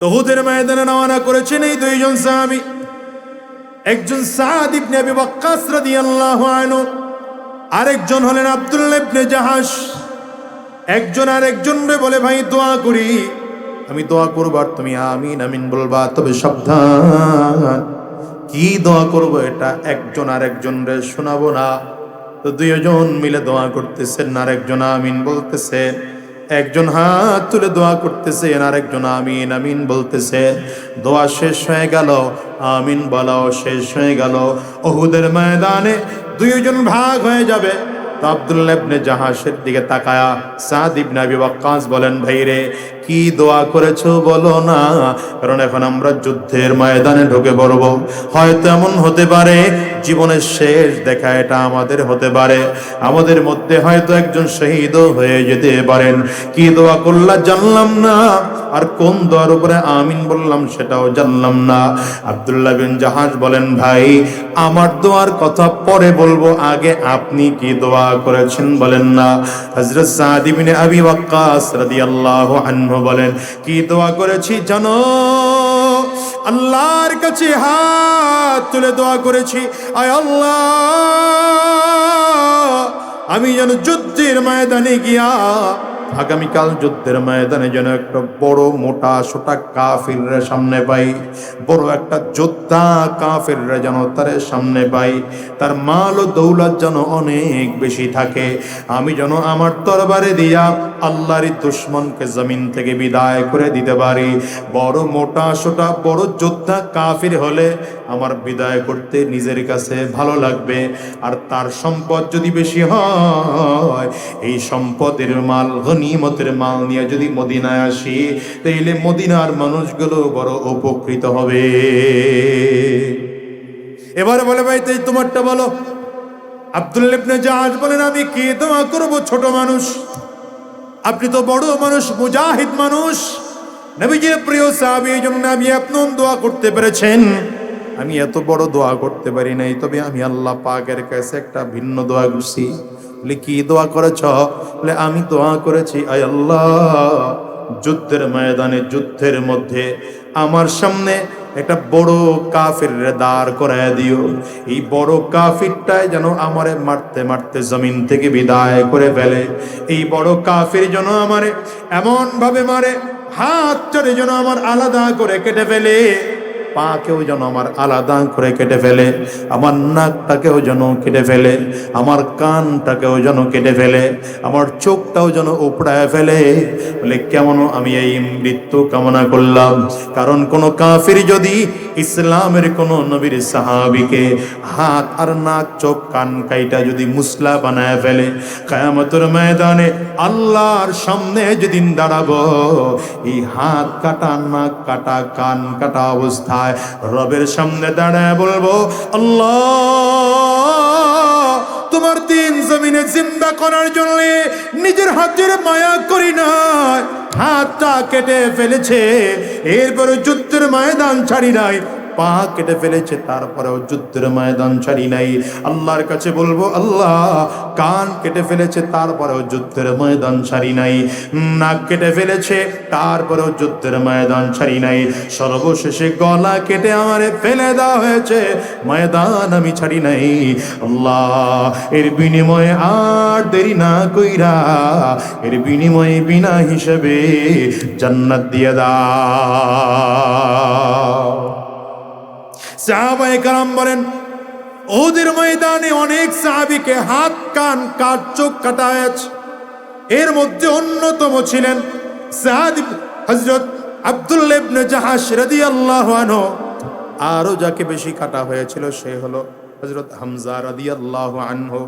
উহুদের ময়দানে রওনা করেছেন এই দুইজন সাহাবী। একজন সাদ ইবনে আবি ওয়াক্কাস রাদিয়াল্লাহু আনহু, আরেকজন হলেন আব্দুল্লাহ ইবনে জাহাশ। একজন আরেকজনরে বলে, ভাই দোয়া করি, আমি দোয়া করব আর তুমি আমিন আমিন বলবা, তবে সাবধান, কি দোয়া করব এটা একজন আরেকজনরে শোনাবো না। তো দুইজন মিলে দোয়া করতেছেন, আরেকজন আমিন বলতেছে। একজন হাত তুলে দোয়া করতেছে, আরেকজন আমিন আমিন বলতেছে। দোয়া শেষ হয়ে গেল, আমিন বলাও শেষ হয়ে গেল। উহুদের ময়দানে দুইজন ভাগ হয়ে যাবে। তো আব্দুল্লাহ ইবনে জাহাশের দিকে তাকায়া সাদ ইবনে আবি ওয়াক্কাস বলেন, ভাই রে, কি দোয়া করেছো বলো না, কারণ এখন আমরা যুদ্ধের ময়দানে ঢুকে পড়ব। হয়তো এমন হতে পারে জীবনের শেষ দেখা এটা আমাদের হতে পারে, আমাদের মধ্যে হয়তো একজন শহীদও হয়ে যেতে পারেন। কি দোয়া করলা জানলাম না, আর কোন দোয়ার উপরে আমিন বললাম সেটাও জানলাম না। আব্দুল্লাহ বিন জাহাজ বলেন, ভাই আমার দোয়ার কথা পরে বলবো, আগে আপনি কি দোয়া করেছেন বলেন না। হযরত সাদ ইবনে আবি ওয়াক্কাস রাদিয়াল্লাহু আনহু বলেন, কি দোয়া করেছি জানো? আল্লাহর কাছে হাত তুলে দোয়া করেছি, আয় আল্লাহ, আমি যেন যুদ্ধের ময়দানে গিয়া আগামীকাল যুদ্ধের ময়দানে যেন একটা বড় মোটা সোটা কাফিররা সামনে পাই, বড় একটা যোদ্ধা কাফিররা যেন তার সামনে পাই, তার মাল ও দৌলত যেন অনেক বেশি থাকে। আমি যেন আমার তরবারে দিয়া আল্লাহর দুশমনকে জমিন থেকে বিদায় করে দিতে পারি। বড় মোটা সোটা বড় যোদ্ধা কাফির হলে আমার বিদায় করতে নিজের কাছে ভালো লাগবে। আর তার সম্পদ যদি বেশি হয়, এই সম্পদের মাল, গনিমতের মাল নিয়ে যদি মদিনায় আসি, তাইলে মদিনার মানুষগুলো বড় উপকৃত হবে। এবারে বলে, ভাই তাই তোমারটা বলো। আব্দুল্লাহ ইবনে জাহাজ বলেন, আমি কি দোয়া করব? ছোট মানুষ, আপনি তো বড় মানুষ, মুজাহিদ মানুষ, নবীজির প্রিয় সাহাবী, এই জন্য আমি আপনার দোয়া করতে পেরেছেন। আমি এত বড় দোয়া করতে পারি নাই, তবে আমি আল্লাহ পাকের কাছে একটা ভিন্ন দোয়া করছি। বলে, কি দোয়া করেছ? বলে, আমি দোয়া করেছি, আয় আল্লাহ, যুদ্ধের ময়দানে, যুদ্ধের মধ্যে আমার সামনে একটা বড় কাফির দাঁড় করায় দিও। এই বড় কাফিরটাই যেন আমারে মারতে মারতে জমিন থেকে বিদায় করে ফেলে। এই বড় কাফির যেন আমারে এমন ভাবে মারে, হাত চড়ে যেন আমার আলাদা করে কেটে ফেলে, পাকেও যেন আমার আলাদা করে কেটে ফেলে, আমার নাকটাকেও যেন কেটে ফেলে, আমার কানটাকেও যেন কেটে ফেলে, আমার চোখটাও যেন উপড়ায় ফেলে। বলে, কেমন আমি এই মৃত্যু কামনা করলাম? কারণ কোন কাফির যদি ইসলামের কোন নবীর সাহাবীকে হাত আর নাক চোখ কান কাইটা যদি মুসলা বানায় ফেলে, কিয়ামতের ময়দানে আল্লাহর সামনে যেদিন দাঁড়াবো, এই হাত কাটা, নাক কাটা, কান কাটা অবস্থায় রবের সামনে দাঁড়ায় বলবো, আল্লাহ, তোমার দিন জমিনে জিন্দা করার জন্য নিজের হাতের মায়া করি না, হাতটা কেটে ফেলেছে, এরপরে যুদ্ধের ময়দান ছাড়ি নাই, পা কেটে ফেলেছে, তারপরেও যুদ্ধের ময়দান ছাড়ি নাই। আল্লাহর কাছে বলবো, আল্লাহ, কান কেটে ফেলেছে, তারপরেও যুদ্ধের ময়দান ছাড়ি নাই, নাক কেটে ফেলেছে, তারপরেও যুদ্ধের ময়দান ছাড়ি নাই, সর্বশেষে গলা কেটে আমারে ফেলে দেওয়া হয়েছে, ময়দান আমি ছাড়ি নাই। আল্লাহ, এর বিনিময়ে আর দেরি না কইরা, এর বিনিময়ে বিনা হিসেবে জান্নাত দিয়ে দাও। সাহাবায়ে কেরাম বলেন, উহুদের ময়দানে অনেক সাহাবীকে হাত, কান, কাট, চোখ কাটা হয়েছে। এর মধ্যে অন্যতম ছিলেন হযরত আব্দুল্লাহ ইবনে জাহাশ রাদিয়াল্লাহু আনহু। আরো যাকে বেশি কাটা হয়েছিল সে হলো হযরত হামজা রাদিয়াল্লাহু আনহু।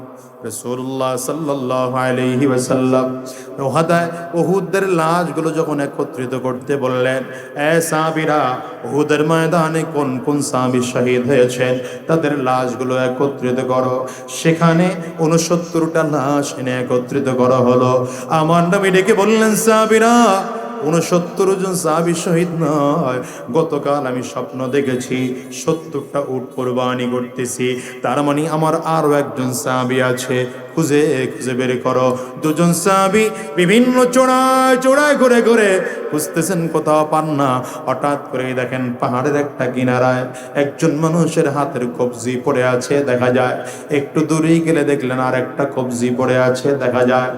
রাসূলুল্লাহ সাল্লাল্লাহু আলাইহি ওয়াসাল্লাম উহুদের লাশগুলো যখন একত্রিত করতে বললেন, এ সাহাবীরা, উহুদের ময়দানে কোন কোন সাহাবী শহীদ হয়েছেন তাদের লাশগুলো একত্রিত করো। সেখানে 69টা লাশ এনে একত্রিত করা হলো। আমার নবী ডেকে বললেন, সাহাবীরা, 69 জন সাহাবী শহীদ নয়, গতকাল আমি স্বপ্ন দেখেছি 70টা উট কোরবানি করতেছি, তার মানে আমার আরো একজন সাহাবী আছে, খুঁজে খুঁজে বের করো। দুজন সাহাবী বিভিন্ন চড়ায় চড়ায় ঘুরে ঘুরে খুঁজতেছেন, কোথাও পান না। হঠাৎ করে দেখেন পাহাড়ের একটা কিনারায় একজন মানুষের হাতের কবজি পড়ে আছে দেখা যায়। একটু দূরেই গেলে দেখলেন আর একটা কবজি পড়ে আছে দেখা যায়।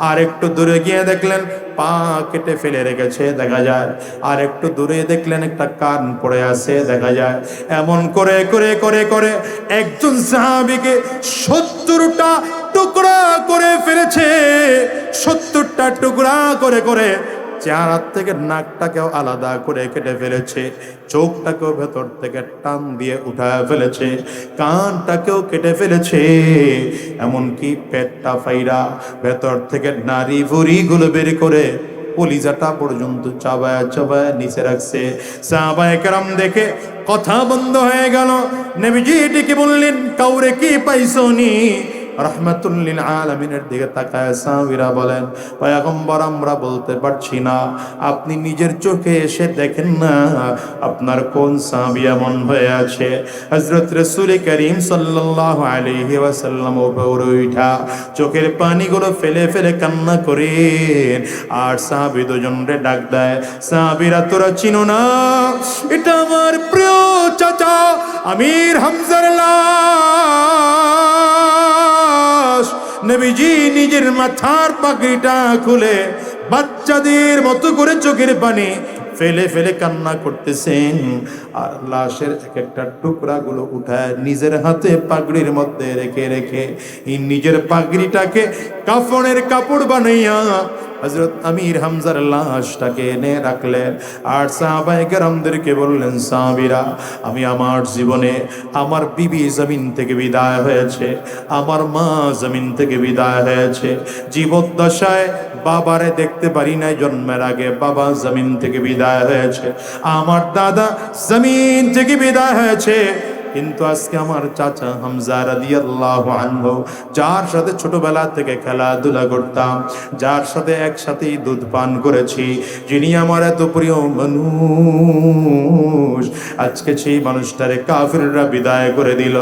আর একটু দূরে গিয়ে দেখলেন পা কেটে ফেলে রেখেছে দেখা যায়। আর একটু দূরে দেখলেন একটা কান পড়ে আছে দেখা যায়। এমন করে করে করে করে একজন সাহাবীকে 70টা টুকরা করে ফেলেছে। 70টা টুকরা করে করে চেহারা থেকে নাকটাকেও আলাদা করে কেটে ফেলেছে, চোখটাকেও ভেতর থেকে টান দিয়ে উঠায় ফেলেছে, কানটাকেও কেটে ফেলেছে, এমনকি পেটটা ফাইরা ভেতর থেকে নারী ভুড়ি গুলো বের করে কলিজাটা পর্যন্ত চাবায় চাবায় নিচে রাখছে। সাহাবায়ে কেরাম দেখে কথা বন্ধ হয়ে গেল। নবীজি ডেকে বললেন, কাউরে কি পাইছনি? রাহমাতুল লিল আলামিনের দিকে তাকায় সাহাবীরা বলেন, পয়গম্বর আমরা বলতে পারছি না, আপনি নিজের চোখে এসে দেখেন না আপনার কোন সাহাবী এমন হয়ে আছে। হযরত রাসূল করিম সাল্লাল্লাহু আলাইহি ওয়াসাল্লাম উপরে উঠা চোখের পানিগুলো ফেলে ফেলে কান্না করেন। আর সাহাবী দুজনরে ডাক দেয়, সাহাবীরা তোরা চিনো না, এটা আমার প্রিয় চাচা আমির হামজার লাশ। নবীজি নিজের মাথার পাগড়িটা খুলে বাচ্চাদের মতো করে চোখের পানি ফেলে ফেলে কান্না করতেছেন। আর লাশের এক একটা টুকরা গুলো উঠায় নিজের হাতে পাগড়ির মধ্যে রেখে রেখে নিজের পাগড়িটাকে কাফনের কাপড় বানাইয়া হযরত আমির হামজার লাশটাকে এনে রাখলেন। আর সাহাবায়ে কেরামদেরকে বললেন, সাহাবীরা আমি আমার জীবনে আমার বিবি জমিন থেকে বিদায় হয়েছে, আমার মা জমিন থেকে বিদায় হয়েছে, জীবদ্দশায় বাবারে দেখতে পারি নাই, জন্মের আগে বাবা জমিন থেকে বিদায় হয়েছে, আমার দাদা জমিন থেকে বিদায় হয়েছে, কিন্তু আজকে আমার চাচা হামজা রাদিয়াল্লাহু আনহু, যার সাথে ছোটবেলা থেকে খেলাধুলা করতাম, যার সাথে একসাথেই দুধ পান করেছি, যিনি আমার এত প্রিয় মানুষ, আজকে সেই মানুষটারে কাফিররা বিদায় করে দিল।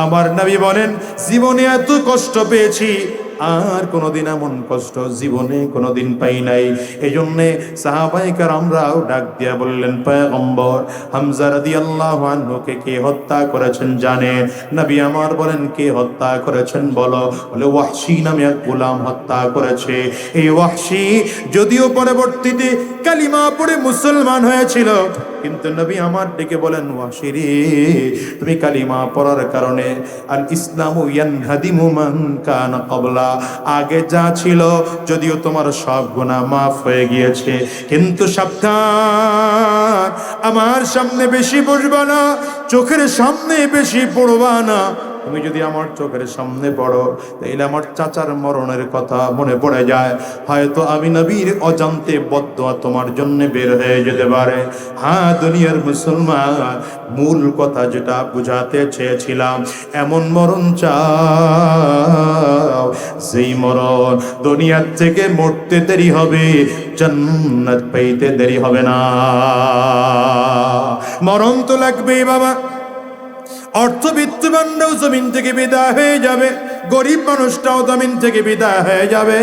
আমার নবী বলেন, জীবনে এত কষ্ট পেয়েছি, আর কোনোদিন এমন কষ্ট জীবনে কোনোদিন পাই নাই। এই জন্যে সাহাবায়ে কেরামরাও ডাক দিয়া বললেন, পয়গম্বর হামজা রাদিয়াল্লাহু আনহুকে কে হত্যা করেছেন জানেন? নবী আমার বলেন, কে হত্যা করেছেন বলো? বলে, ওয়াহশী নামে এক গোলাম হত্যা করেছে। এই ওয়াহশী যদিও পরবর্তীতে কালিমা পড়ে মুসলমান হয়েছিল, কিন্তু নবী আমার ডেকে বলেন, ওয়াহশী রে, তুমি কালিমা পড়ার কারণে আল ইসলামু ইয়ানহাদিমু মান কানা ক্বাবলা, আগে যা ছিল যদিও তোমার সব গুনাহ মাফ হয়ে গিয়েছে, কিন্তু সাবধান, আমার সামনে বেশি বসবা না, চোখের সামনে বেশি পড়বা না। তুমি যদি আমার চোখের সামনে পড়ো তাহলে আমার চাচার মরণের কথা মনে পড়ে যায়, হয়তো আমি নবীর অজান্তে বদদুয়া তোমার জন্য বের হয়ে যেতে পারে। হ্যাঁ দুনিয়ার মুসলমান, মূল কথা যেটা বুঝাতে চেয়েছিলাম, এমন মরণ চাও যেই মরণ দুনিয়ার থেকে মরতে দেরি হবে, জান্নাত পাইতে দেরি হবে না। মরণ তো লাগবেই বাবা। অর্থবিত্তবানরাও জমিন থেকে বিদায় হয়ে যাবে, গরিব মানুষটাও জমিন থেকে বিদায় হয়ে যাবে,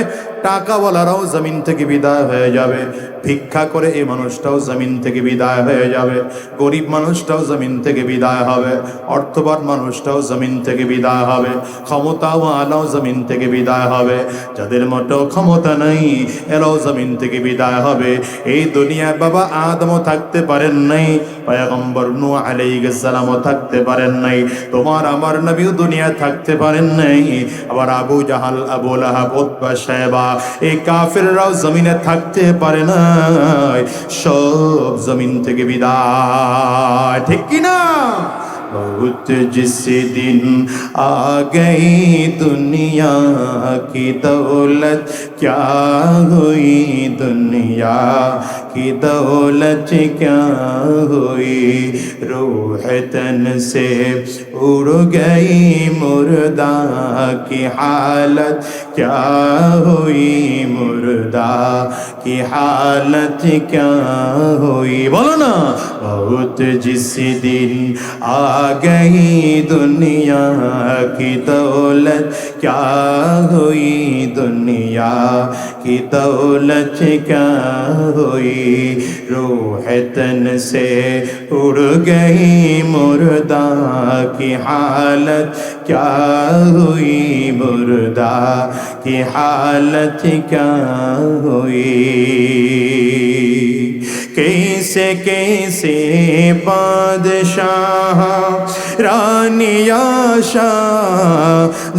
টাকাওয়ালারাও জমিন থেকে বিদায় হয়ে যাবে, ভিক্ষা করে এই মানুষটাও জমিন থেকে বিদায় হয়ে যাবে, গরিব মানুষটাও জমিন থেকে বিদায় হবে, অর্থবান মানুষটাও জমিন থেকে বিদায় হবে, ক্ষমতাওয়ালাও জমিন থেকে বিদায় হবে, যাদের মোটেও ক্ষমতা নাই এরাও জমিন থেকে বিদায় হবে। এই দুনিয়ায় বাবা আদমও থাকতে পারেন নাই, পয়গম্বর নূহ আলাইহিস সালামও থাকতে পারেন নাই, তোমার আমার নবীও দুনিয়া থাকতে পারেন নাই, আবার আবু জাহাল, আবু লাহাব, উতবা, শায়বা, এই কাফেররাও জমিনে থাকতে পারে নাই, সব জমিন থেকে বিদায়। ঠিক কি না? बहुत जिस दिन आ गई दुनिया की दौलत, क्या हुई दुनिया की दौलत क्या हुई, रूह तन से उड़ गई मुर्दा की हालत क्या हुई, मुर्दा की हालत क्या हुई। बोलो ना, बहुत जिस दिन आ गई दुनिया की दौलत क्या हुई दुनिया की दौलत क्या हुई, रूह तन से उड़ गई मुर्दा की हालत क्या हुई, मुर्दा की हालत क्या हुई। कैसे कैसे बादशाह रानिया शाहज़ादियाँ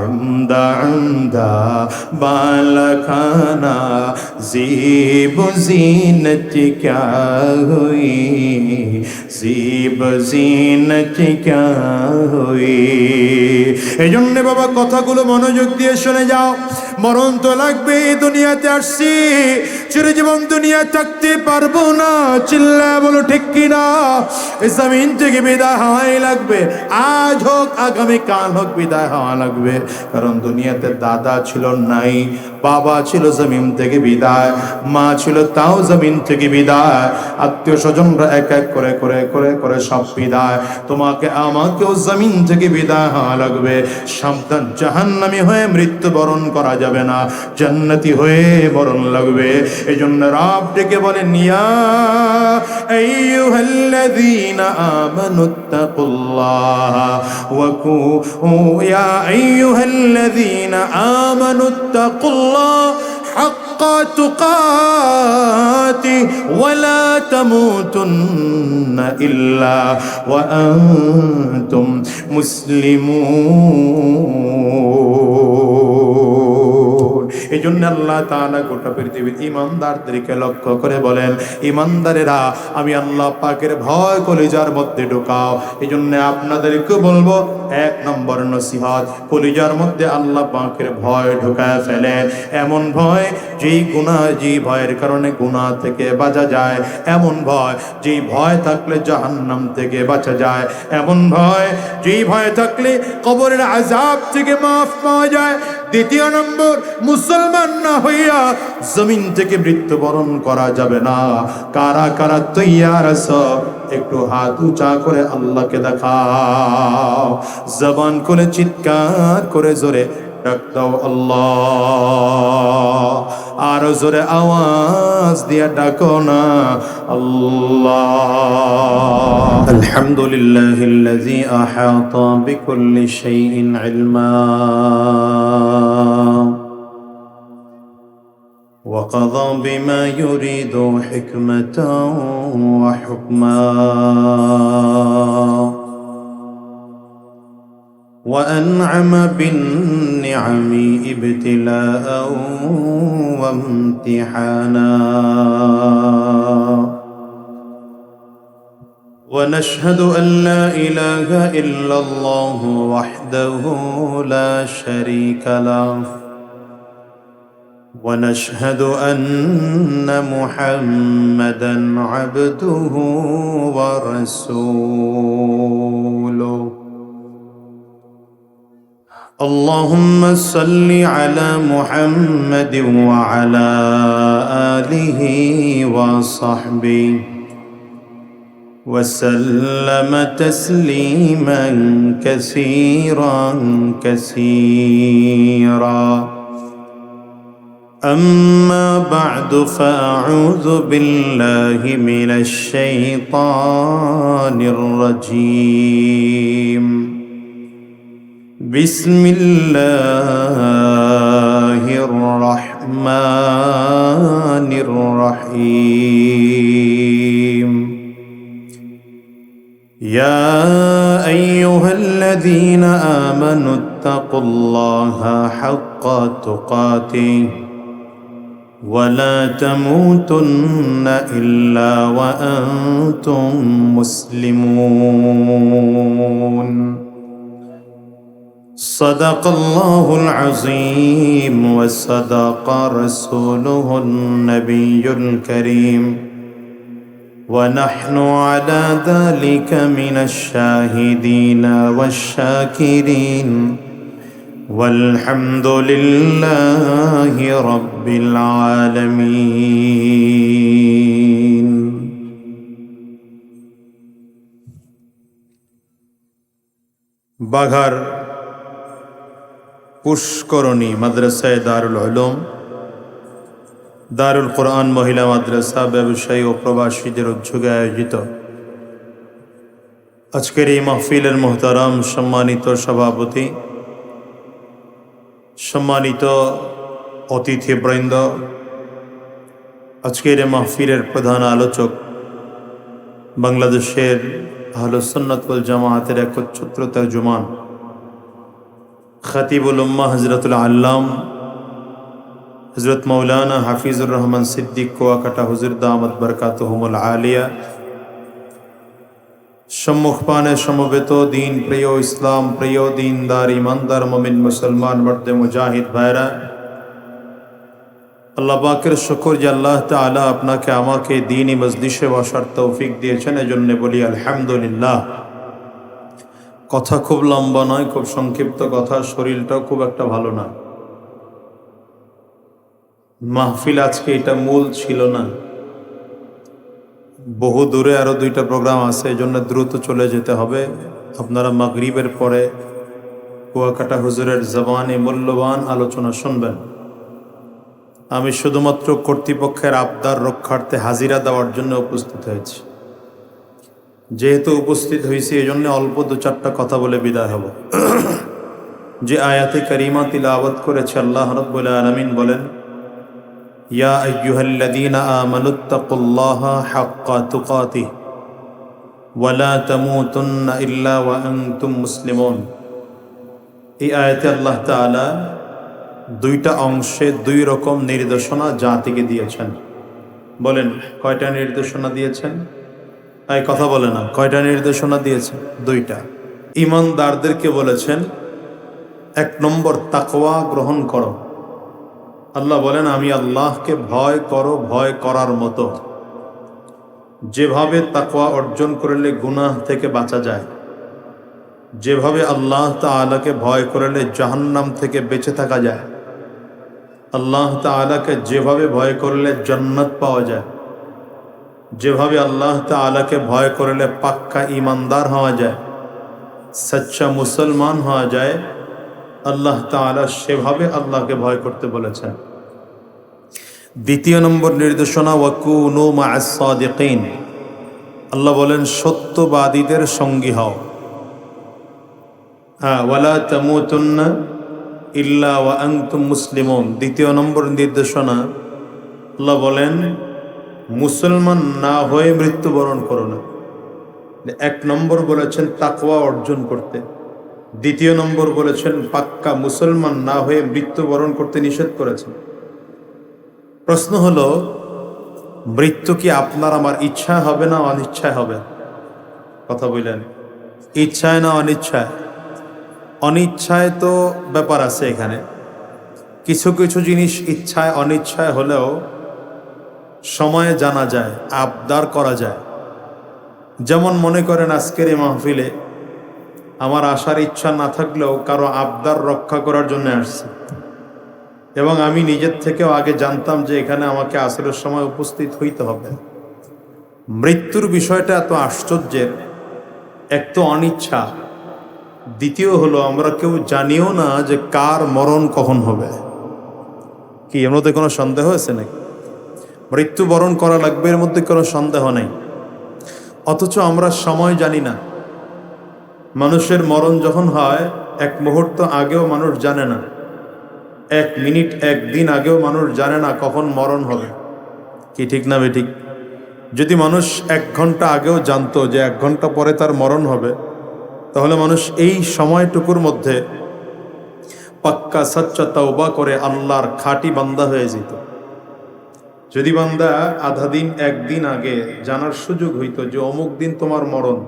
उम्दा उम्दा बालखाना ज़ीब ज़ीनत क्या हुई, ज़ीब ज़ीनत क्या हुई। এই জন্য বাবা কথাগুলো মনোযোগ দিয়ে শুনে যাও। মরণ তো লাগবে, এই দুনিয়াতে আসছি, চিরজীবন দুনিয়া থাকতে পারবো না। চিল্লায় বলো ঠিক কিনা? এই জমিন থেকে বিদায় হওয়াই লাগবে, আজ হোক আগামী কাল হোক বিদায় হওয়া লাগবে। কারণ দুনিয়াতে দাদা ছিল নাই, বাবা ছিল জমিন থেকে বিদায়, মা ছিল তাও জমিন থেকে বিদায়, আত্মীয় স্বজনরা এক এক করে করে করে করে সব বিদায়। তোমাকে আমাকেও জমিন থেকে বিদায় হওয়া লাগবে। সাবধান, জাহান্নামী হয়ে মৃত্যুবরণ করা যাবে না, জান্নাতি হয়ে মরণ লাগবে। এই জন্য রব ডেকে বলেন, ইয়া আইয়ুহাল্লাযীনা আমানুত্তাকুল্লাহ ওয়া ইয়া আইয়ুহাল্লাযীনা আমানুত্তাকুল্লাহ হাক্কা তুকাতি ওয়া লা তামুতুন্না ইল্লা ওয়া আনতুম মুসলিমুন। এই জন্য আল্লাহ তাআলা গোটা পৃথিবীর ইমানদারদেরকে লক্ষ্য করে বলেন, ইমানদারেরা আমি আল্লাহ পাকের ভয় কলিজার মধ্যে ঢোকাও। এই জন্য আপনাদেরকে বলবো, এক নম্বর নসিহত, কলিজার মধ্যে আল্লাহ পাকের ভয় ঢোকায় ফেলেন। এমন ভয় যেই গুনাহ, যেই ভয়ের কারণে গুনাহ থেকে বাঁচা যায়, এমন ভয় যেই ভয় থাকলে জাহান্নাম থেকে বাঁচা যায়, এমন ভয় যেই ভয় থাকলে কবরের আযাব থেকে মাফ পাওয়া যায়। দ্বিতীয় নম্বর, মুসলমান না হইয়া জমিন থেকে মৃত্যুবরণ করা যাবে না। কারা কারা তৈয়ার আছো? একটু হাত উঁচা করে আল্লাহকে দেখাও, জবান খুলে চিৎকার করে জোরে ডাক দাও আল্লাহ। আর জোরে আওয়াজ দিয়া ডাকো না আল্লাহ। আলহামদুলিল্লাহিল্লাযী আহাতা বিকুল্লি শাইইন ইলমা وقضى بما يريد حكمة وحكما وأنعم بالنعم ابتلاء وامتحانا ونشهد أن لا إله إلا الله وحده لا شريك له ونشهد أن محمدًا عبده ورسوله اللهم صل على محمد وعلى آله وصحبه وسلم تسليما كثيرا كثيرا أما بعد فأعوذ بالله من الشيطان الرجيم بسم الله الرحمن الرحيم يا أيها الذين آمنوا اتقوا الله حق تقاته ولا تموتن إلا وأنتم مسلمون صدق الله العظيم وصدق رسوله النبي الكريم ونحن على ذلك من الشاهدين والشاكرين والحمد لله رب العالمين বাঘার পুষ্করণী মাদ্রাসায় দারুল উলুম, দারুল কোরআন মহিলা মাদ্রাসা ব্যবসায়ী ও প্রবাসীদের উদ্যোগে আয়োজিত আজকের এই মাহফিলের মোহতারাম সম্মানিত সভাপতি, সম্মানিত অতিথিবৃন্দ, আজকের এই মাহফিলের প্রধান আলোচক বাংলাদেশের আহলুস সুন্নাত ওয়াল জামাআতের একচ্ছত্র তর্জমান খতিবুল উম্মাহ হযরতুল আল্লাম হযরত মাওলানা হাফিজুর রহমান সিদ্দিক কুয়াকাটা হুজুর দামাত বরকাতুহুমুল আলিয়া, সম্মুখপানে সমবেত দিন প্রিয়, ইসলাম প্রিয়, দিনদার, ইমানদার মুমিন মুসলমান মর্দে মুজাহিদ ভাইরা, আল্লাহ পাকের শুকর যে আল্লাহ তাআলা আপনাকে আমাকে দ্বীনি মজলিসে বসার তৌফিক দিয়েছেন, এজন্য বলি আলহামদুলিল্লাহ। কথা খুব লম্বা নয়, খুব সংক্ষিপ্ত কথা, শরীরটাও খুব একটা ভালো না। মাহফিল আজকে এটা মূল ছিল না, বহু দূরে আরো 2টা প্রোগ্রাম আছে, এজন্য দ্রুত চলে যেতে হবে। আপনারা মাগরিবের পরে কুয়াকাটা হুজুরের জবানে মূল্যবান আলোচনা শুনবেন। আমি শুধুমাত্র কর্তৃপক্ষের আবদার রক্ষার্থে হাজিরা দেওয়ার জন্য উপস্থিত হয়েছি। যেহেতু উপস্থিত হয়েছি, এই জন্য অল্প 2-4টা কথা বলে বিদায় হব। যে আয়াতে কারিমা তিলাওয়াত করেছে, আল্লাহ রাব্বুল আলামিন বলেন, ইয়া আইয়ুহাল্লাযীনা আমানুত্তাকুল্লাহা হাক্কা তুকাতিহি ওয়া লা তামুতুন্না ইল্লা ওয়া আনতুম মুসলিমুন। এই আয়াতে আল্লাহ তাআলা 2টা অংশে 2 রকম নির্দেশনা জাতিকে দিয়েছেন। বলেন কয়টা নির্দেশনা দিয়েছেন? এই কথা বলে না, কয়টা নির্দেশনা দিয়েছেন? 2টা। ঈমানদারদেরকে বলেছেন 1 নম্বর তাকওয়া গ্রহণ করো। আল্লাহ বলেন, আমি আল্লাহকে ভয় করো, ভয় করার মতো। যেভাবে তাকওয়া অর্জন করলে গুনাহ থেকে বাঁচা যায়, যেভাবে আল্লাহ তাআলাকে ভয় করলে জাহান্নাম থেকে বেঁচে থাকা যায়, আল্লাহ তাআলাকে যেভাবে ভয় করলে জান্নাত পাওয়া যায়, যেভাবে আল্লাহ তাআলাকে ভয় করলে পাক্কা ঈমানদার হওয়া যায়, সচ্চা মুসলমান হওয়া যায়, আল্লাহ তাআলা সেভাবে আল্লাহকে ভয় করতে বলেছেন। 2 নম্বর নির্দেশনা, ওয়াকুনু মা'আস সাদিকিন। আল্লাহ বলেন সত্যবাদীদের সঙ্গী হও। ওয়ালা তামুতুন্না ইল্লা ওয়া আনতুম মুসলিমুন। 2 নম্বর নির্দেশনা, আল্লাহ বলেন মুসলমান না হয়ে মৃত্যুবরণ করো না। 1 নম্বর বলেছেন তাকওয়া অর্জন করতে, 2 নম্বর বলেছেন পাক্কা মুসলমান না হয়ে মৃত্যুবরণ করতে নিষেধ করেছেন। প্রশ্ন হলো, মৃত্যু কি আপনার আমার ইচ্ছা হবে না অনিচ্ছায় হবে? কথা বললেন, ইচ্ছায় না অনিচ্ছায়? অনিচ্ছায় তো ব্যাপার আছে এখানে। কিছু কিছু জিনিস ইচ্ছায় অনিচ্ছায় হলেও সময়ে জানা যায়, আবদার করা যায়। যেমন মনে করেন আজকের এই মাহফিলে আমার আসার ইচ্ছা না থাকলেও কারো আবদার রক্ষা করার জন্য আসছে, এবং আমি নিজের থেকেও আগে জানতাম যে এখানে আমাকে আসরের সময় উপস্থিত হইতে হবে। মৃত্যুর বিষয়টা এত আশ্চর্যের, এক তো অনিচ্ছা, দ্বিতীয় হলো আমরা কেউ জানিও না যে কার মরণ কখন হবে। কি এর মধ্যে কোনো সন্দেহ আছে নাকি? মৃত্যুবরণ করা লাগবে, এর মধ্যে কোনো সন্দেহ নেই। অথচ আমরা সময় জানি না। মানুষের মরণ যখন হয় 1 মুহূর্ত আগেও মানুষ জানে না, 1 মিনিট 1 দিন আগেও মানুষ জানে না কখন মরণ হবে। কি ঠিক না বেঠিক? যদি মানুষ 1 ঘন্টা আগেও জানতো যে 1 ঘন্টা পরে তার মরণ হবে, তাহলে মানুষ এই সময়টুকুর মধ্যে পাক্কা সচ্চা তওবা করে আল্লাহর খাঁটি বান্দা হয়ে যেত। যদি বান্দা আধা দিন 1 দিন আগে জানার সুযোগ হইতো যে অমুক দিন তোমার মরণ,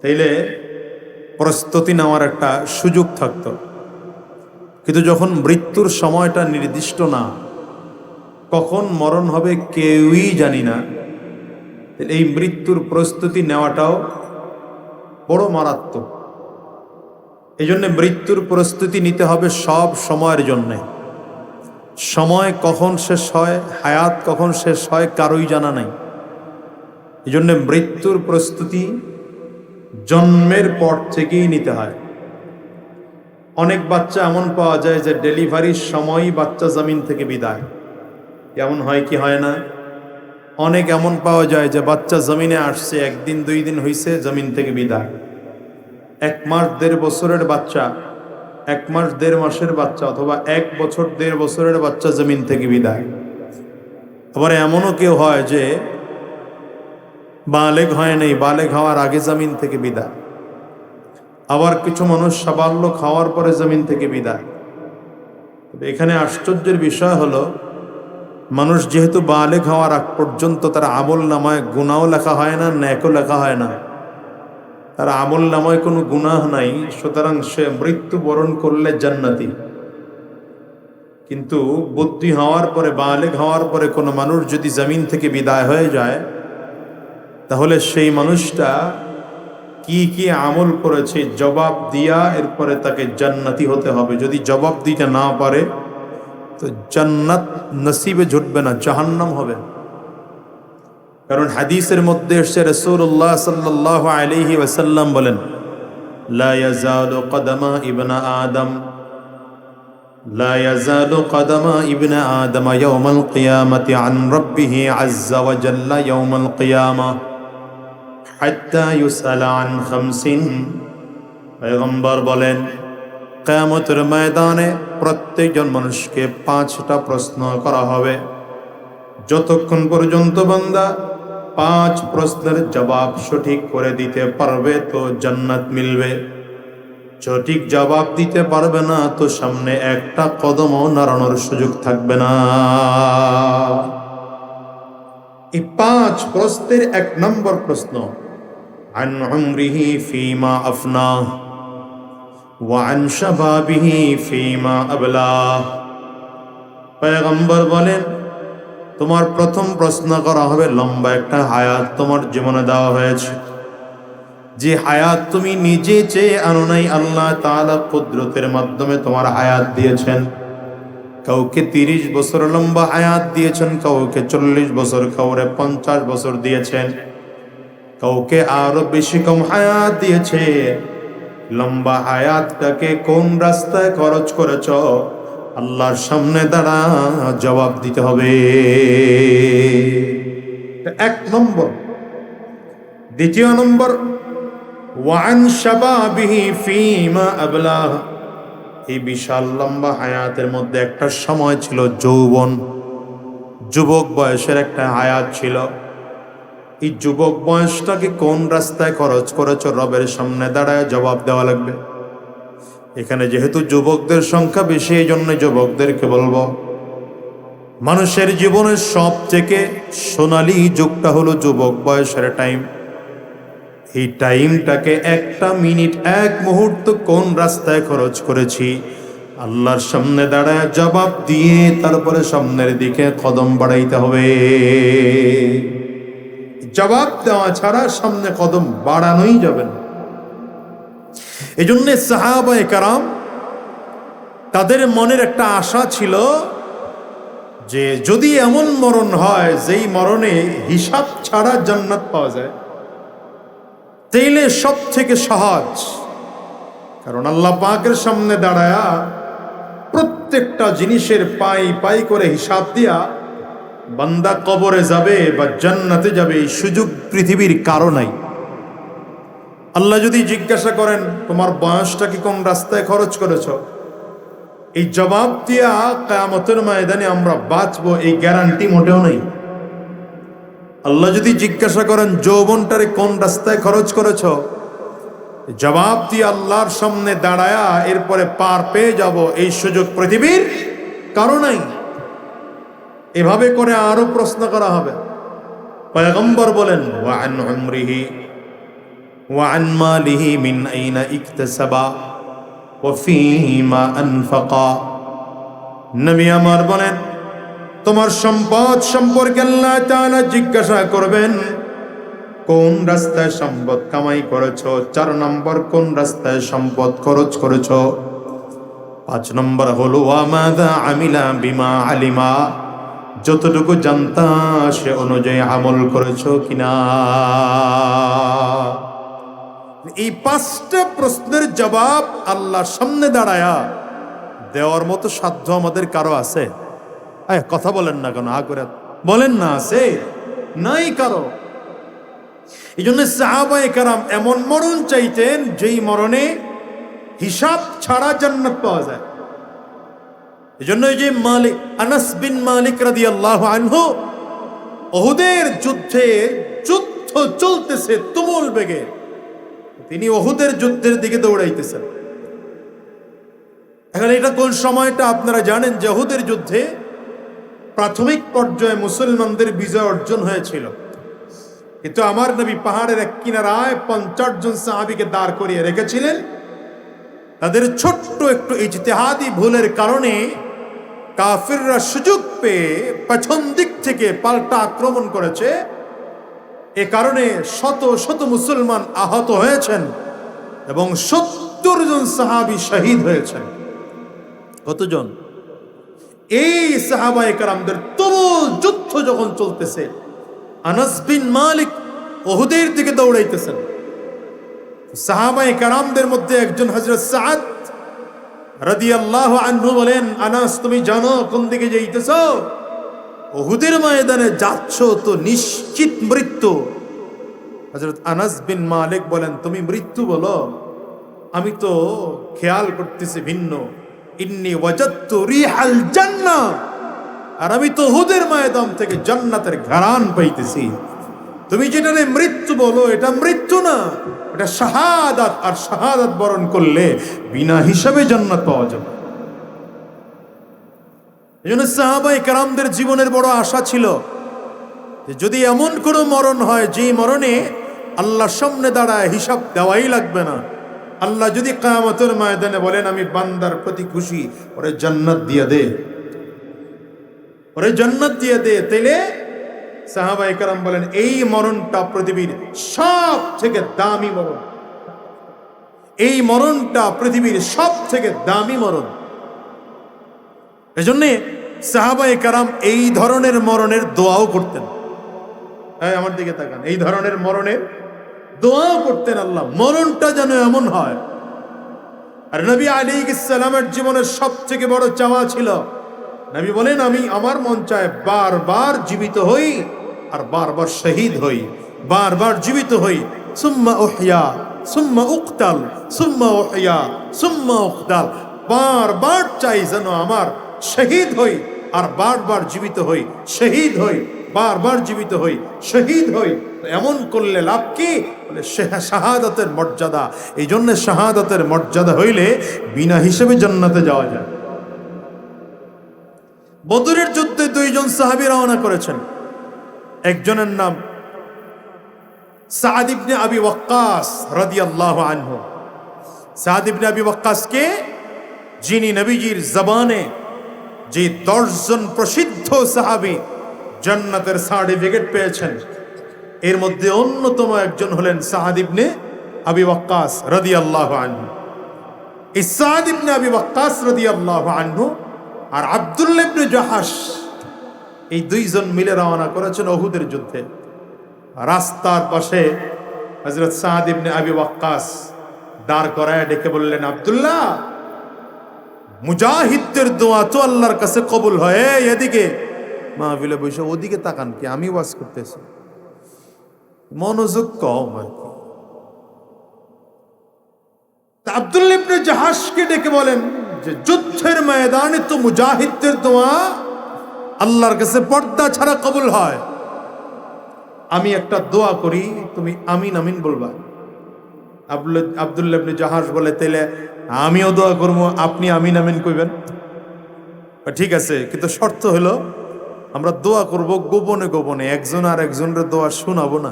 তাইলে প্রস্তুতি নেওয়ার একটা সুযোগ থাকতো। কিন্তু যখন মৃত্যুর সময়টা নির্দিষ্ট না, কখন মরণ হবে কেউই জানি না, এই মৃত্যুর প্রস্তুতি নেওয়াটাও বড় মারাত্মক। এই জন্য মৃত্যুর প্রস্তুতি নিতে হবে সব সময়ের জন্যে। সময় কখন শেষ হয়, হায়াত কখন শেষ হয়, কারোই জানা নাই। এই জন্য মৃত্যুর প্রস্তুতি জন্মের পর থেকেই নিতে হয়। অনেক বাচ্চা এমন পাওয়া যায় যে ডেলিভারির সময়ই বাচ্চা জমিন থেকে বিদায়। এমন হয় কি হয় না? অনেক এমন পাওয়া যায় যে বাচ্চা জমিনে আসছে, একদিন দুই দিন হয়েছে জমিন থেকে বিদায়। 1 মাস 1.5 বছরের বাচ্চা, 1 মাস 1.5 মাসের বাচ্চা, অথবা 1 বছর 1.5 বছরের বাচ্চা জমিন থেকে বিদায়। আবার এমনও কেউ হয় যে বালেগ হয় নাই, বালেগ হওয়ার আগে জমিন থেকে বিদায়। আবার কিছু মানুষ সাবাল্য খাওয়ার পরে জমিন থেকে বিদায়। তবে এখানে আশ্চর্যের বিষয় হলো, মানুষ যেহেতু বালেগ হওয়ার আগ পর্যন্ত তার আমল নামায় গুনাহও লেখা হয় না, নেকও লেখা হয় না, তার আমল নামায় কোনো গুনাহ নাই, সুতরাং সে মৃত্যুবরণ করলে জান্নাতি। কিন্তু বুদ্ধি হওয়ার পরে, বালেগ হওয়ার পরে কোনো মানুষ যদি জমিন থেকে বিদায় হয়ে যায়, তাহলে সেই মানুষটা কি কি আমল করেছে জবাব দিয়া এরপরে তাকে জান্নাতি হতে হবে। যদি জবাব দিতে না পারে তো জান্নাত নসিবে জুটবে না, জাহান্নাম হবে। কারণ হাদিসের মধ্যে এসেছে, রাসূলুল্লাহ সাল্লাল্লাহু আলাইহি ওয়াসাল্লাম বলেন, লা ইয়াজালু কদমা ইবনা আদম, লা ইয়াজালু কদমা ইবনা আদম ইয়াউমাল কিয়ামাতি আন রাব্বিহি আযজা ওয়া জাল্লা ইয়াউমাল কিয়ামা হাত্তা ইউসালা আন খামসিন। পয়গম্বর বলেন, কিয়ামতের ময়দানে প্রত্যেকজন মানুষকে 5টা প্রশ্ন করা হবে। যতক্ষণ পর্যন্ত বান্দা 5 প্রশ্নের জবাব সঠিক করে দিতে পারবে তো জান্নাত মিলবে, সঠিক জবাব দিতে পারবে না তো সামনে একটা কদমও নাড়ানোর সুযোগ থাকবে না। এই 5 প্রশ্নের 1 নম্বর প্রশ্ন, আন উমরিহি ফীমা আফনা ওয়া আন শাবাবিহি ফীমা আবলা। পয়গম্বর বলেন, তোমার প্রথম প্রশ্ন করা হবে, লম্বা একটা হায়াত তোমার জীবনে দেওয়া হয়েছে, যে হায়াত তুমি নিজে চেয়ে আনো নাই, আল্লাহ তাআলা কুদরতের মাধ্যমে তোমার হায়াত দিয়েছেন। কাউকে 30 বছর লম্বা হায়াত দিয়েছেন, কাউকে 40 বছর, কাউকে 50 বছর দিয়েছেন, কাউকে আরো বেশি কম হায়াত দিয়েছে। লম্বা হায়াতটাকে কোন রাস্তায় খরচ করেছ, আল্লাহর সামনে দাঁড়া জবাব দিতে হবে। 1 নম্বর। 2 নম্বর, ওয়ান শাবাবিহি ফীমা আবলা। এই বিশাল লম্বা হায়াতের মধ্যে একটা সময় ছিল যৌবন, যুবক বয়সের একটা হায়াত ছিল। এই যুবক বয়সটাকে কোন রাস্তায় খরচ করেছ, রবের সামনে দাঁড়ায় জবাব দেওয়া লাগবে। এখানে যেহেতু যুবকদের সংখ্যা বেশি, এই জন্য যুবকদেরকে বলবো, মানুষের জীবনের সব থেকে সোনালী যুগটা হলো যুবক বয়সের টাইম। এই টাইমটাকে 1টা মিনিট, 1 মুহূর্ত কোন রাস্তায় খরচ করেছি, আল্লাহর সামনে দাঁড়ায় জবাব দিয়ে তারপরে সামনের দিকে কদম বাড়াইতে হবে। জবাব দেওয়া ছাড়া সামনে কদম বাড়ানোই যাবে না। এই জন্য সাহাবায়ে কেরাম, তাদের মনের একটা আশা ছিল যে যদি এমন মরণ হয় যেই মরণে হিসাব ছাড়া জান্নাত পাওয়া যায়, তাইলে সব থেকে সহজ। কারণ আল্লাহ পাকের সামনে দাঁড়ায়া প্রত্যেকটা জিনিসের পাই পাই করে হিসাব দিয়া বান্দা কবরে যাবে বা জান্নাতে যাবে, এই সুযোগ পৃথিবীর কারো নাই। আল্লাহ যদি জিজ্ঞাসা করেন, তোমার বয়সটা কি কোন রাস্তায় খরচ করেছ, এই জবাব দিয়া কিয়ামতের ময়দানে আমরা বাঁচবো, এই গ্যারান্টি মোটেও নেই। আল্লাহ যদি জিজ্ঞাসা করেন, যৌবনটারে কোন রাস্তায় খরচ করেছ, জবাব দিয়ে আল্লাহর সামনে দাঁড়ায়া এরপরে পার পেয়ে যাব, এই সুযোগ পৃথিবীর কারো নাই। এভাবে করে আরো প্রশ্ন করা হবে। পয়গম্বর বলেন, ওয়া আন উমরিহি ওয়া আন মালিহি মিন আইনা ইকতাসাবা ওয়া ফীমা আনফাকা। নবী আমার বলেন, তোমার সম্পদ সম্পর্কে আল্লাহ তাআলা জিজ্ঞাসা করবেন, কোন রাস্তায় সম্পদ কামাই করেছো। 4 নম্বর, কোন রাস্তায় সম্পদ খরচ করেছো। 5 নম্বর হলো ওয়া মাযা আমিলা বিমা আলিমা, যতটুকু জানতা সে অনুযায়ী আমল করেছো কিনা। এই 5টা প্রশ্নের জবাব আল্লাহর সামনে দাঁড়ায়া দেওয়ার মতো সাধ্য আমাদের কারো আছে? কথা বলেন না কেন? করে বলেন না, আছে? নাই কারো। এই জন্য সাহাবায়ে কেরাম এমন মরণ চাইতেন যেই মরণে হিসাব ছাড়া জান্নাত পাওয়া যায়। এই জন্য যে মালিক, আনাস বিন মালিক রাদিয়াল্লাহু আনহু, উহুদের যুদ্ধ চলতেছে তুমুল বেগে, তিনি উহুদের যুদ্ধের দিকে দৌড়াইতেছেন। এখন এটা কোন সময়টা আপনারা জানেন যে উহুদের যুদ্ধে প্রাথমিক পর্যায়ে মুসলমানদের বিজয় অর্জন হয়েছিল, কিন্তু আমার নবী পাহাড়ের এক কিনারায় 50 জন সাহাবীকে দাঁড় করিয়ে রেখেছিলেন। তাদের ছোট্ট একটু ইজতিহাদি ভুলের কারণে কাফিররা সুযোগ পেয়ে পেছন দিক থেকে পাল্টা আক্রমণ করেছে। এ কারণে শত শত মুসলমান আহত হয়েছেন এবং 70 জন সাহাবী শহীদ হয়েছেন। কতজন? এই সাহাবায়ে কেরামদের তুমুল যুদ্ধ যখন চলতেছে, আনাস বিন মালিক উহুদের দিকে দৌড়াইতেছেন। সাহাবায়ে কেরামদের মধ্যে একজন হযরত সাদ রাদিয়াল্লাহু আনহু বলেন, আনাস তুমি জানো কোন দিকে যাইতেছো? উহুদের ময়দানে যাচ্ছ তো নিশ্চিত মৃত্যু। হযরত আনাস বিন মালিক বলেন, তুমি মৃত্যু বলো, আমি তো খেয়াল করতেছি ভিন্ন। ইন্নী ওয়াজাদতু রিহাল জান্নাহ, আর আমি তো উহুদের ময়দান থেকে জান্নাতের ঘ্রাণ পাইতেছি। তুমি যেটারে মৃত্যু বলো, এটা মৃত্যু না, এটা শাহাদাত, আর শাহাদাত বরণ করলে বিনা হিসাবে জান্নাত পাওয়া যাবে। এজন্য সাহাবায়ে কেরামদের জীবনের বড় আশা ছিল যে যদি এমন কোনো মরণ হয় যে মরণে আল্লাহর সামনে দাঁড়ায় হিসাব দেওয়াই লাগবে না, আল্লাহ যদি কিয়ামতের ময়দানে বলেন আমি বান্দার প্রতি খুশি, ওরে জান্নাত দিয়ে দে, ওরে জান্নাত দিয়ে দে, তাইলে সাহাবায়ে কেরাম বলেন এই মরণটা পৃথিবীর সব থেকে দামি মরণ, এই মরণটা পৃথিবীর সব থেকে দামি মরণ। এজন্য সাহাবায়ে কেরাম এই ধরনের মরণের দোয়াও করতেন। আমার দিকে তাকান, এই ধরনের মরণের দোয়াও করতেন, আল্লাহ মরণটা যেন এমন হয়। আর নবী আলাইহিস সালামের জীবনের সবথেকে বড় চাওয়া ছিল, নবী বলেন আমি আমার মন চায় বারবার জীবিত হই আর বারবার শহীদ হই, বারবার জীবিত হই, সুম্মা উহইয়া সুম্মা উকতাল সুম্মা উহইয়া সুম্মা উকতাল, বারবার চাই যেন আমার শহীদ হই আর বারবার জীবিত হই, শহীদ হই বারবার জীবিত হই, শহীদ হই। এমন করলে লাভ কি? বলে শাহাদাতের মর্যাদা। এই জন্য শাহাদাতের মর্যাদা হইলে বিনা হিসেবে জান্নাতে যাওয়া যায়। বদরের যুদ্ধে 2 জন সাহাবী রওনা করেছেন। একজনের নাম সাদ ইবনে আবি ওয়াক্কাস রাদিয়াল্লাহু আনহু। সাদ ইবনে আবি ওয়াক্কাস কে, যিনি নবীজির জবানে যে 10 জন প্রসিদ্ধ সাহাবী জান্নাতের সার্টিফিকেট পেয়েছেন, এর মধ্যে অন্যতম একজন হলেন সাদ ইবনে আবি ওয়াক্কাস রাদিয়াল্লাহু আনহু। এই সাদ ইবনে আবি ওয়াক্কাস রাদিয়াল্লাহু আনহু আর আব্দুল্লাহ ইবনে জাহাশ, এই 2 জন মিলে রওনা করেছেন উহুদের যুদ্ধে। রাস্তার পাশে হযরত সাদ ইবনে আবি ওয়াক্কাস দাঁড় করায় ডেকে বললেন, আব্দুল্লাহ, মুজাহিদদের দোয়া তো আল্লাহর কাছে কবুল হয়, এদিকে মাহফিলে বসে ওদিকে তাকান কি, আমি ওয়াজ করতেছি, মনোযোগ কম আর কি। আব্দুল্লাহ ইবনে জাহাশকে ডেকে বলেন যে যুদ্ধের ময়দানে তো মুজাহিদদের দোয়া আল্লাহর কাছে পর্দা ছাড়া কবুল হয়, আমি একটা দোয়া করি, তুমি আমিন আমিন বলবা। আব্দুল্লাহ ইবনে জাহাশ বলে, তাইলে আমিও দোয়া করবো, আপনি আমিন আমিন কইবেন। ঠিক আছে, কিন্তু শর্ত হলো আমরা দোয়া করব গোপনে গোপনে, একজন আর একজনের দোয়া শোনাবো না,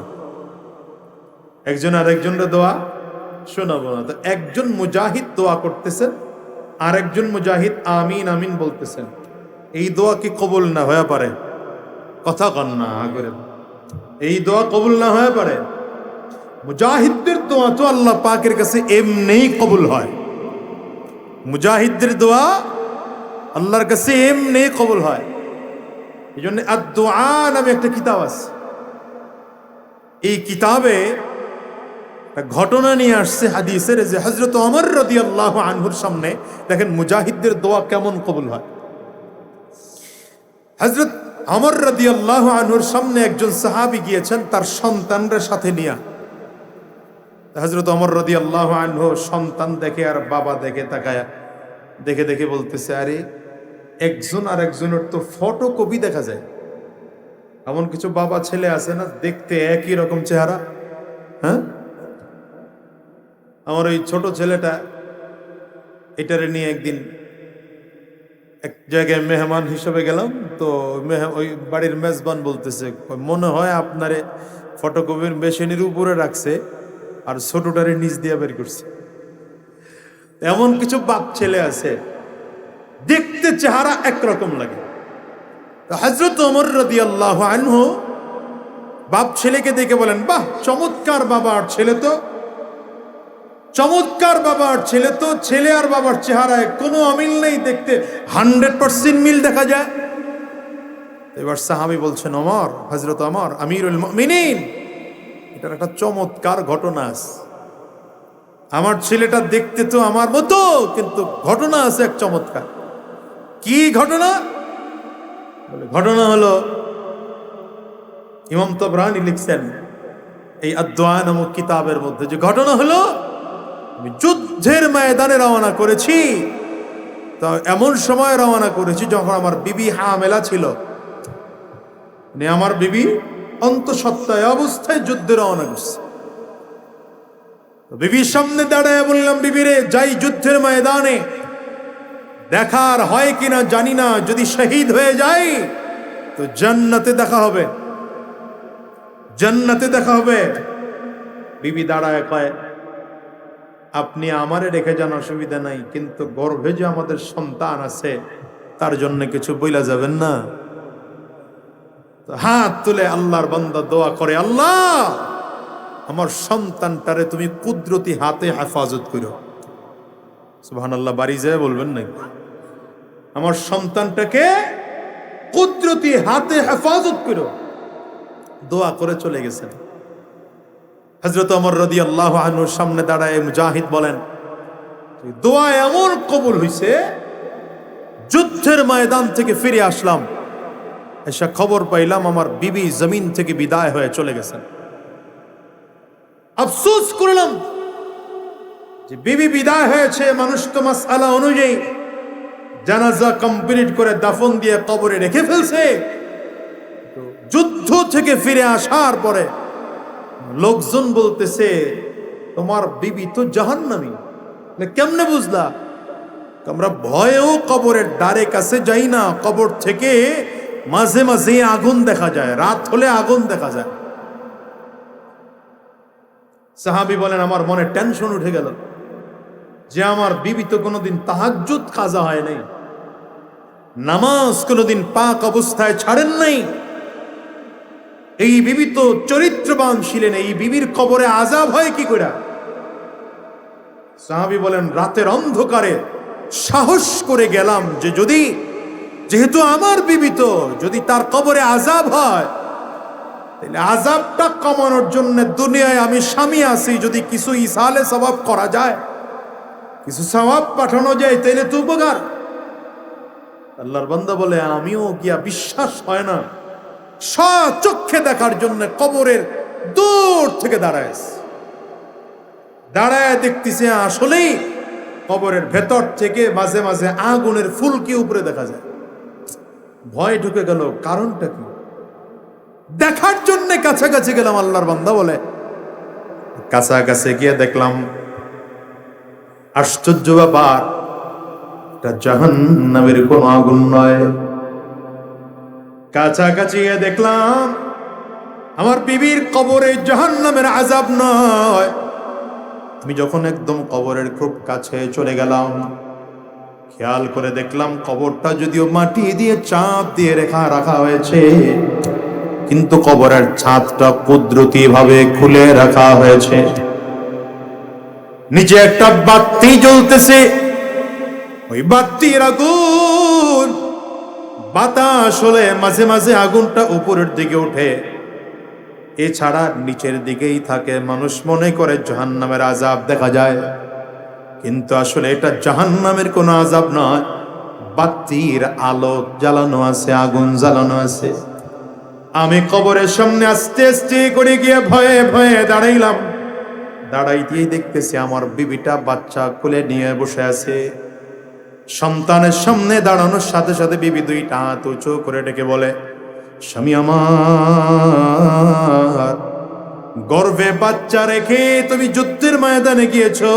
একজন আর একজনের দোয়া শোনাবো না। তো একজন মুজাহিদ দোয়া করতেছেন, আর একজন মুজাহিদ আমিন আমিন বলতেছেন। এই দোয়া কি কবুল না হয়ে পারে? কথা কন না করে, এই দোয়া কবুল না হয়ে পারে? মুজাহিদদের দোয়া তো আল্লাহ পাকের কাছে এমনিই কবুল হয়, মুজাহিদদের দোয়া আল্লাহর কাছে এমনিই কবুল হয়। এই জন্য আদ-দুআ নামে একটা কিতাব আছে। এই কিতাবে ঘটনা নিয়ে আসছে হাদিসের, যে হযরত ওমর রাদিয়াল্লাহু আনহুর সামনে দেখেন মুজাহিদদের দোয়া কেমন কবুল হয়। হযরত ওমর রাদিয়াল্লাহু আনহুর সামনে একজন সাহাবী গিয়েছেন তার সন্তানদের সাথে নিয়ে। হযরত ওমর রাদিয়াল্লাহু আনহু সন্তান দেখে আর বাবা দেখে তাকায়া দেখে দেখে বলতেছে, আরে একজন আর একজনের তো ফটোকপি দেখা যায়। এমন কিছু বাবা ছেলে আছে না, দেখতে একই রকম চেহারা। হ্যাঁ, আমার ওই ছোট ছেলেটা এটারে নিয়ে একদিন এক জায়গায় মেহমান হিসেবে গেলাম, তো ওই বাড়ির মেজবান বলতেছে, মনে হয় আপনারে ফটোকপির মেশিনের উপরে রাখছে আর ছোটটারে নিচ দিয়ে বের করছে। এমন কিছু বাপ ছেলে আছে দেখতে চেহারা একরকম লাগে। তো হযরত ওমর রাদিয়াল্লাহু আনহু বাপ ছেলেকে দেখে বলেন, বাহ, চমৎকার বাবার ছেলে তো, চমৎকার বাবার ছেলে তো, ছেলে আর বাবার চেহারায় কোনো অমিল নেই, দেখতে 100% মিল দেখা যায়। এবার সাহাবী বলছেন, ওমর, হযরত ওমর আমিরুল মুমিনিন, এটার একটা চমৎকার ঘটনা আছে। আমার ছেলেটা দেখতে তো আমার মতো, কিন্তু ঘটনা আছে এক চমৎকার। কি ঘটনা? ঘটনা হলো, ইমাম তাবরানী লিখছেন এই আদ-দুআ নামক কিতাবের মধ্যে, যে ঘটনা হলো আমি যুদ্ধের ময়দানে রওনা করেছি। তো এমন সময় রওনা করেছি যখন আমার বিবি হামেলা ছিল, মানে আমার বিবি অন্তঃসত্ত্বায় অবস্থায় যুদ্ধে রওনা করছে। বিবির সামনে দাঁড়ায় বললাম, বিবিরে, যাই যুদ্ধের ময়দানে, দেখার হয় কিনা জানি না, যদি শহীদ হয়ে যাই তো জান্নাতে দেখা হবে, জান্নাতে দেখা হবে। বিবি দাঁড়ায় কয়, আপনি আমারে রেখে যান, অসুবিধা নাই, কিন্তু গর্ভে যে আমাদের সন্তান আছে তার জন্য কিছু বইলা যাবেন না। তো হাত তুলে আল্লাহর বান্দা দোয়া করে, আল্লাহ আমার সন্তানটারে তুমি কুদরতি হাতে হেফাজত করো। সুবহানাল্লাহ, বাড়ি যায় বলবেন না, আমার সন্তানটাকে কুদরতি হাতে হেফাজত করো। দোয়া করে চলে গেছেন। হযরত ওমর রাদিয়াল্লাহু আনহুর সামনে দাঁড়ায় মুজাহিদ বলেন, দোয়া এমন কবুল হইছে, যুদ্ধের ময়দান থেকে ফিরে আসলাম, এসে খবর পাইলাম আমার বিবি জমিন থেকে বিদায় হয়ে চলে গেছেন। আফসোস করলাম যে বিবি বিদায় হয়েছে, মানুষ তো মাসআলা অনুযায়ী জানাজা কমপ্লিট করে দাফন দিয়ে কবরে রেখে ফেলছে। যুদ্ধ থেকে ফিরে আসার পরে লোকজন বলতেছে, তোমার বিবি তো জাহান্নামী। কেমনে বুঝলা? আমরা ভয়েও কবরের দ্বারে কাছে যাই না, কবর থেকে মাঝে মাঝে আগুন দেখা যায়, রাত হলে আগুন দেখা যায়। সাহাবী বলেন, আমার মনে টেনশন উঠে গেল যে আমার বিবি তো কোনোদিন তাহাজ্জুদ কাজা হয় নাই, নামাজ কোনোদিন পাক অবস্থায় ছাড়েন নাই। এই বিবি তো চরিত্রবান ছিলেন, এই বিবির কবরে আযাব হয় কি করে? সাহাবী বলেন, রাতের অন্ধকারে সাহস করে গেলাম যে যেহেতু আমার বিবি তো, যদি তার কবরে আযাব হয় তাহলে আযাবটা কমানোর জন্য দুনিয়ায় আমি স্বামী আছি, যদি কিছু ইসালে সওয়াব করা যায়, কিছু সওয়াব পাঠানো যায়, তাইলে তো উপকার। আল্লাহর বান্দা বলে, আমিও গিয়া বিশ্বাস হয় না, স্বচক্ষে দেখার জন্য কবরের দূর থেকে দাঁড়ায় দেখতেছে, আসলেই কবরের ভেতর থেকে মাঝে মাঝে আগুনের ফুলকি উপরে দেখা যায়। ভয় ঢুকে গেল, কারণটা কি? দেখার জন্য কাছাকাছি গেলাম। আল্লাহর বান্দা বলে, কাছাকাছি গিয়ে দেখলাম আশ্চর্য ব্যাপার, এটা জাহান্নামের কোন আগুন নয়। কাছাকাছি গিয়ে দেখলাম আমার বিবির কবরে জাহান্নামের আযাব নয়। আমি যখন একদম কবরের খুব কাছে চলে গেলাম, খেয়াল করে দেখলাম কবরটা যদিও মাটি দিয়ে চাপ দিয়ে রাখা হয়েছে, কিন্তু কবরের ছাদটা কুদরতি ভাবে খুলে রাখা হয়েছে। নিচে একটা বাতি জ্বলতেছে, ওই বাতির আগুন বাতাস হলে মাঝে মাঝে আগুনটা উপরের দিকে ওঠে, এছাড়া নিচের দিকেই থাকে, মানুষ মনে করে জাহান্নামের আযাব দেখা যায়, কিন্তু আসলে এটা জাহান্নামের কোনো আযাব নয়। বাতির আলো জ্বালানো আছে, আগুন জ্বালানো আছে। আমি কবরের সামনে আস্তে আস্তে করে গিয়ে ভয়ে ভয়ে দাঁড়াইলাম। দাঁড়াইতেই দেখতেছি আমার বিবিটা বাচ্চা কোলে নিয়ে বসে আছে। সন্তানের সামনে দাঁড়ানোর সাথে সাথে বিবি দুইটা হাত উঁচু করে ডেকে বলে, স্বামী আমার, গর্ভে বাচ্চা রেখে তুমি যুদ্ধের ময়দানে গিয়েছো,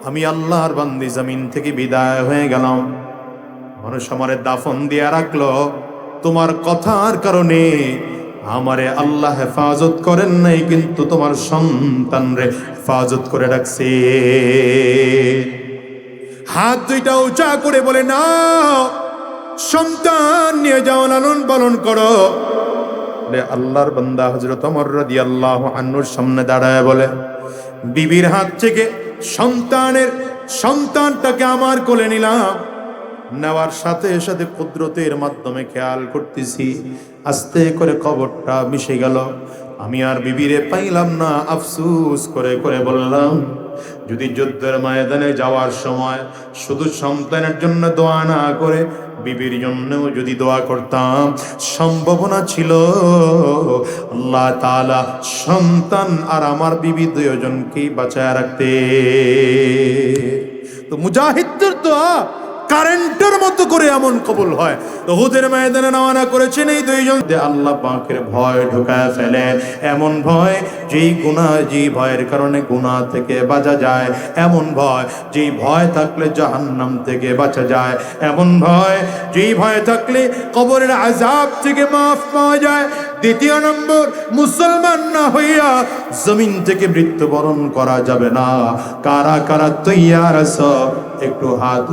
আমি আল্লাহর বান্দি জমিন থেকে বিদায় হয়ে গেলাম। মানুষ আমারে দাফন দিয়ে রাখলো, তোমার কথার কারণে আমারে আল্লাহ হেফাজত করেন নাই, কিন্তু তোমার সন্তান রে হেফাজত করে রাখছে। হাত দুইটা উঁচা করে বলে, না, সন্তান নিয়ে যাও, লালন পালন করো। আল্লাহর বান্দা হযরত ওমর রাদিয়াল্লাহু আনহুর সামনে দাঁড়ায় বলে, বিবির হাত থেকে সন্তানটাকে আমার কোলে নিলাম। নেওয়ার সাথে সাথে কুদরতের মাধ্যমে খেয়াল করতেছি আস্তে করে কবরটা মিশে গেল। আমি আর বিবিরে পাইলাম না। আফসোস করে করে বললাম, যদি যুদ্ধের ময়দানে যাওয়ার সময় শুধু সন্তানের জন্য দোয়া না করে বিবির জন্যও যদি দোয়া করতাম, সম্ভাবনা ছিল আল্লাহ তাআলা সন্তান আর আমার বিবি দুজনকেই বাঁচায় রাখতে। তো মুজাহিদদের দোয়া কারেন্টের মতো করে এমন কবুল হয়। তো উহুদের ময়দানে রওনা করেছেন এই দুইজন, আল্লাহ পাকের ভয় ঢুকায় ফেলে, এমন ভয় যেই ভয়ের কারণে গুনাহ থেকে বাঁচা যায়, এমন ভয় যেই ভয় থাকলে জাহান্নাম থেকে বাঁচা যায়, এমন ভয় যেই ভয় থাকলে কবরের আযাব থেকে মাফ পাওয়া যায়। দ্বিতীয় নম্বর, মুসলমান না হইয়া জমিন থেকে মৃত্যুবরণ করা যাবে না। কারা কারা তৈয়ার আছো একটু হাত